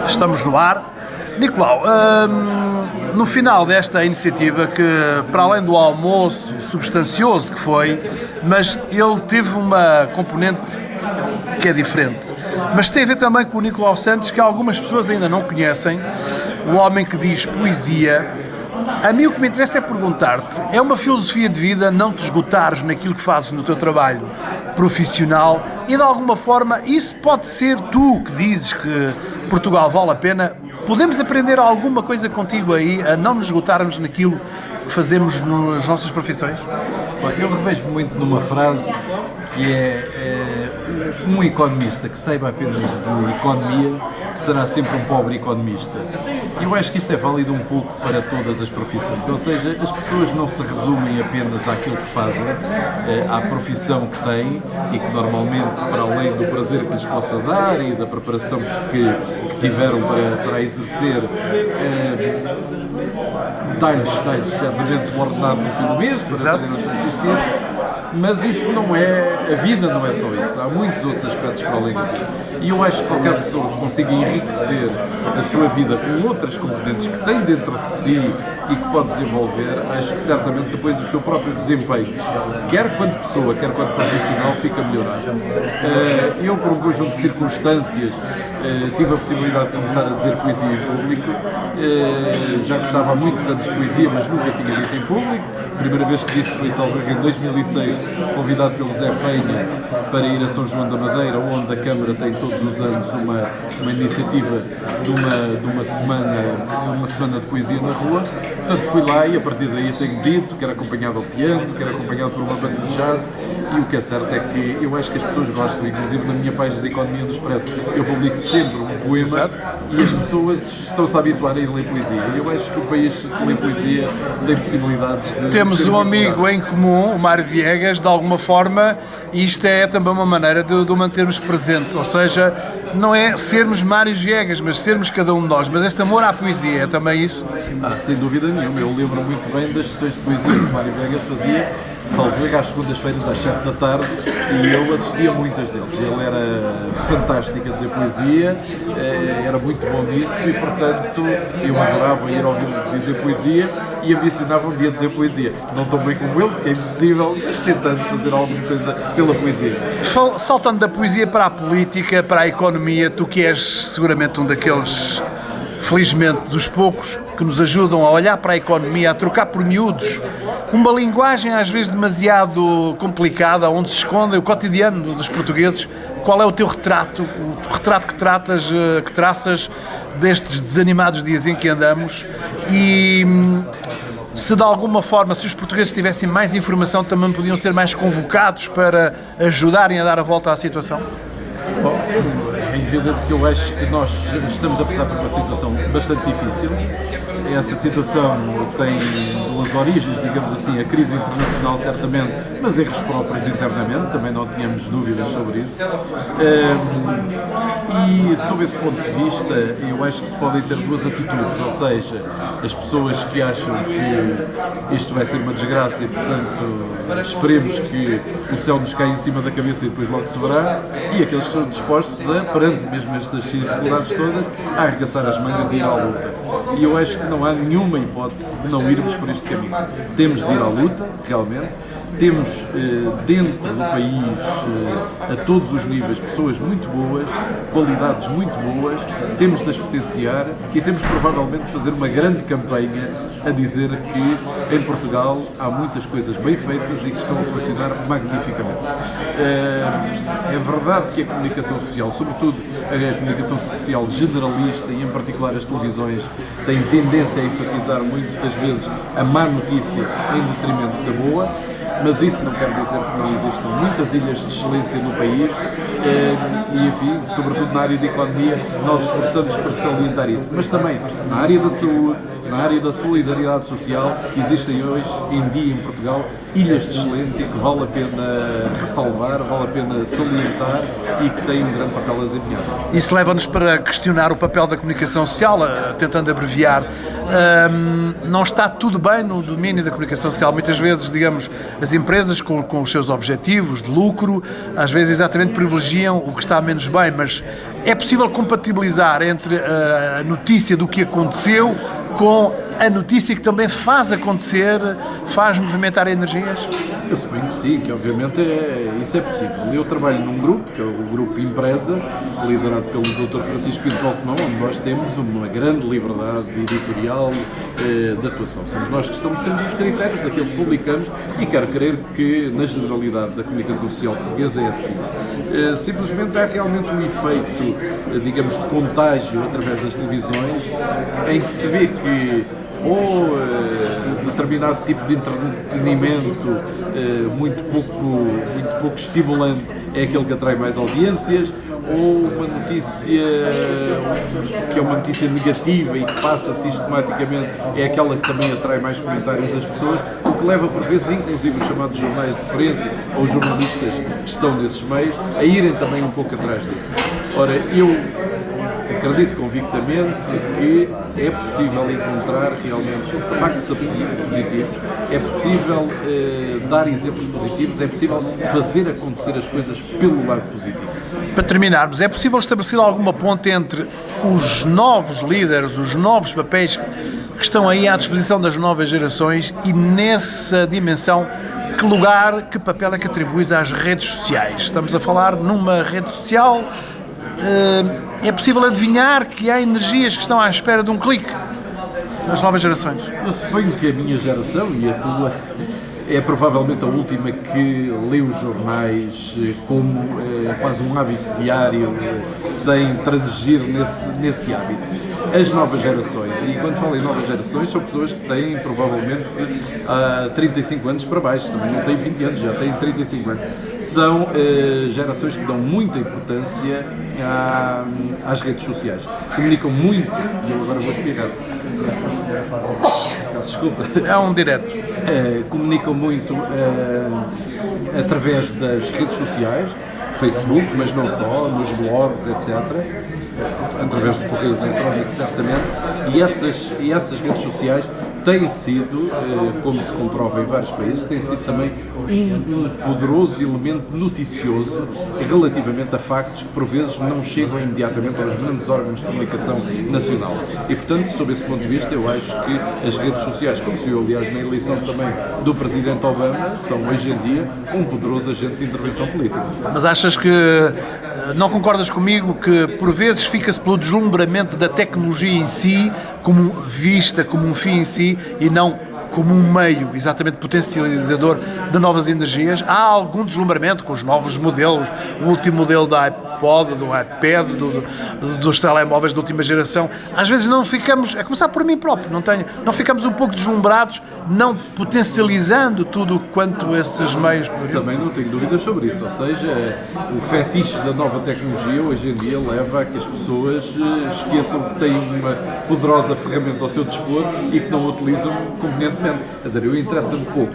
Estamos no ar. Nicolau, no final desta iniciativa, que para além do almoço substancioso que foi, mas ele teve uma componente que é diferente, mas tem a ver também com o Nicolau Santos, que algumas pessoas ainda não conhecem, o homem que diz poesia. A mim o que me interessa é perguntar-te, é uma filosofia de vida não te esgotares naquilo que fazes no teu trabalho profissional e de alguma forma isso pode ser tu que dizes que Portugal vale a pena. Podemos aprender alguma coisa contigo aí a não nos esgotarmos naquilo que fazemos nas nossas profissões? Eu revejo-me muito numa frase que um economista que saiba apenas de economia será sempre um pobre economista. E eu acho que isto é válido um pouco para todas as profissões, ou seja, as pessoas não se resumem apenas àquilo que fazem, à profissão que têm e que normalmente, para além do prazer que lhes possa dar e da preparação que tiveram para exercer, dá-lhes certamente o ordenado no fim do mês para poderem subsistir. Mas isso não é, a vida não é só isso, há muitos outros aspectos para além disso. E eu acho que qualquer pessoa que consiga enriquecer a sua vida com outras componentes que tem dentro de si e que pode desenvolver, acho que certamente depois o seu próprio desempenho, quer quanto pessoa, quer quanto profissional, fica melhorado. Eu, por um conjunto de circunstâncias, tive a possibilidade de começar a dizer poesia em público. Já gostava há muitos anos de poesia, mas nunca tinha dito em público. A primeira vez que disse foi em 2006, convidado pelo Zé Feinha para ir a São João da Madeira, onde a Câmara tem todos os anos uma iniciativa de uma semana de poesia na rua. Portanto, fui lá e a partir daí tenho dito, quer acompanhado ao piano, quer acompanhado por uma banda de jazz, e o que é certo é que eu acho que as pessoas gostam, inclusive na minha página de Economia do Expresso, eu publico sempre um poema e as pessoas estão-se a habituar a ir ler poesia. E eu acho que o país que lê poesia tem possibilidades de... Temos um amigo em comum, o Mário Viegas, de alguma forma, e isto é também uma maneira de o mantermos presente, ou seja, não é sermos Mário Viegas, mas sermos cada um de nós, mas este amor à poesia é também isso? Sem dúvida nenhuma, eu lembro muito bem das sessões de poesia que o Mário Viegas fazia, salvo às segundas-feiras às 7 da tarde, e eu assistia a muitas deles. Ele era fantástico a dizer poesia, era muito bom nisso e, portanto, eu adorava ir ouvi-lo dizer poesia e ambicionava-me a dizer poesia. Não tão bem como ele, porque é impossível, mas tentando fazer alguma coisa pela poesia. Saltando da poesia para a política, para a economia, tu que és seguramente um daqueles, felizmente, dos poucos que nos ajudam a olhar para a economia, a trocar por miúdos, uma linguagem às vezes demasiado complicada, onde se esconde o cotidiano dos portugueses. Qual é o teu retrato, o retrato que traças destes desanimados dias em que andamos? E se de alguma forma, se os portugueses tivessem mais informação, também podiam ser mais convocados para ajudarem a dar a volta à situação? Bom, é evidente que eu acho que nós estamos a passar por uma situação bastante difícil. Essa situação tem duas origens, digamos assim, a crise internacional certamente, mas erros próprios internamente, também não tínhamos dúvidas sobre isso. E sob esse ponto de vista, eu acho que se podem ter duas atitudes, ou seja, as pessoas que acham que isto vai ser uma desgraça e, portanto, esperemos que o céu nos caia em cima da cabeça e depois logo se verá, e aqueles que estão dispostos a, perante mesmo estas dificuldades todas, a arregaçar as mangas e ir à luta. E eu acho que não há nenhuma hipótese de não irmos por este caminho. Temos de ir à luta, realmente. Temos dentro do país, a todos os níveis, pessoas muito boas, qualidades muito boas, temos de as potenciar e temos provavelmente de fazer uma grande campanha a dizer que em Portugal há muitas coisas bem feitas e que estão a funcionar magnificamente. É verdade que a comunicação social, sobretudo a comunicação social generalista e em particular as televisões, tem tendência a enfatizar muitas vezes a má notícia em detrimento da boa, mas isso não quer dizer que não existam muitas ilhas de excelência no país e, enfim, sobretudo na área da economia, nós esforçamos para salientar isso. Mas também na área da saúde, na área da solidariedade social, existem hoje em dia em Portugal ilhas de excelência que vale a pena ressalvar, vale a pena salientar e que têm um grande papel a desempenhar. Isso leva-nos para questionar o papel da comunicação social, tentando abreviar. Não está tudo bem no domínio da comunicação social. Muitas vezes, digamos, as empresas com os seus objetivos de lucro, às vezes exatamente privilegiam o que está menos bem, mas É possível compatibilizar entre a notícia do que aconteceu com a notícia que também faz acontecer, faz movimentar energias? Eu suponho que sim, que obviamente isso é possível. Eu trabalho num grupo, que é o Grupo Empresa, liderado pelo Dr. Francisco Pinto Balsemão, onde nós temos uma grande liberdade editorial de atuação. Somos nós que estabelecemos os critérios daquilo que publicamos e quero crer que na generalidade da comunicação social portuguesa é assim. Simplesmente há realmente um efeito, digamos, de contágio através das televisões, em que se vê que determinado tipo de entretenimento muito pouco estimulante é aquele que atrai mais audiências, ou uma notícia que é uma notícia negativa e que passa sistematicamente é aquela que também atrai mais comentários das pessoas, o que leva por vezes, inclusive os chamados jornais de referência ou jornalistas que estão nesses meios, a irem também um pouco atrás disso. Ora, eu acredito convictamente que é possível encontrar realmente factos positivos, é possível dar exemplos positivos, é possível fazer acontecer as coisas pelo lado positivo. Para terminarmos, é possível estabelecer alguma ponte entre os novos líderes, os novos papéis que estão aí à disposição das novas gerações e nessa dimensão, que lugar, que papel é que atribuis às redes sociais? Estamos a falar numa rede social. É possível adivinhar que há energias que estão à espera de um clique nas novas gerações? Eu suponho que a minha geração e a tua é provavelmente a última que lê os jornais como quase um hábito diário, sem transigir nesse hábito. As novas gerações, e quando falo em novas gerações, são pessoas que têm provavelmente 35 anos para baixo, também não têm 20 anos, já têm 35 anos. São gerações que dão muita importância às redes sociais. Comunicam muito, e eu agora vou espirrar. Desculpa. É um direto. Comunicam muito através das redes sociais, Facebook, mas não só, nos blogs, etc. Através do correio eletrónico, certamente. E essas redes sociais têm sido, como se comprova em vários países, têm sido também um poderoso elemento noticioso relativamente a factos que por vezes não chegam imediatamente aos grandes órgãos de comunicação nacional. E portanto, sob esse ponto de vista, eu acho que as redes sociais, como se viu aliás na eleição também do Presidente Obama, são hoje em dia um poderoso agente de intervenção política. Mas achas que, não concordas comigo, que por vezes fica-se pelo deslumbramento da tecnologia em si, como vista como um fim em si, e não como um meio exatamente potencializador de novas energias? Há algum deslumbramento com os novos modelos, o último modelo da iPod, do iPad, dos telemóveis de última geração? Às vezes não ficamos, a começar por mim próprio, não ficamos um pouco deslumbrados, não potencializando tudo quanto esses meios... Também não tenho dúvidas sobre isso, ou seja, o fetiche da nova tecnologia hoje em dia leva a que as pessoas esqueçam que têm uma poderosa ferramenta ao seu dispor e que não a utilizam convenientemente. Quer dizer, eu interessa-me pouco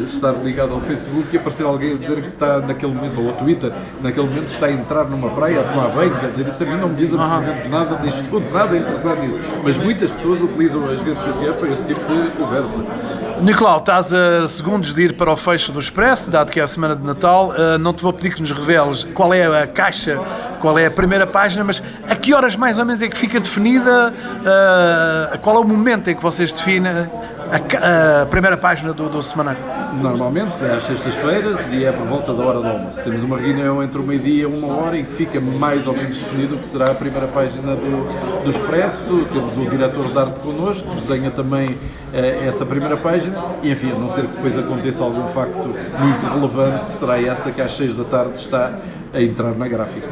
estar ligado ao Facebook e aparecer alguém a dizer que está naquele momento, ou ao Twitter, naquele momento está a entrar numa praia a tomar banho, quer dizer, isso a mim não me diz absolutamente nada, nem estou nada interessado nisso. Mas muitas pessoas utilizam as redes sociais para esse tipo de conversa. Nicolau, estás a segundos de ir para o fecho do Expresso, dado que é a semana de Natal. Não te vou pedir que nos reveles qual é a caixa, qual é a primeira página, mas a que horas mais ou menos é que fica definida, qual é o momento em que vocês definem a primeira página do semanário? Normalmente é às sextas-feiras e é por volta da hora do almoço. Temos uma reunião entre o meio-dia e 1h em que fica mais ou menos definido o que será a primeira página do Expresso. Temos o diretor de arte connosco, que desenha também essa primeira página e, enfim, a não ser que depois aconteça algum facto muito relevante, será essa que às 6 da tarde está a entrar na gráfica.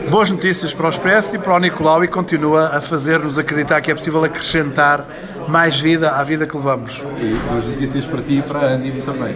Boas notícias para o Expresso e para o Nicolau, e continua a fazer-nos acreditar que é possível acrescentar mais vida à vida que levamos. E boas notícias para ti e para a Ânimo também.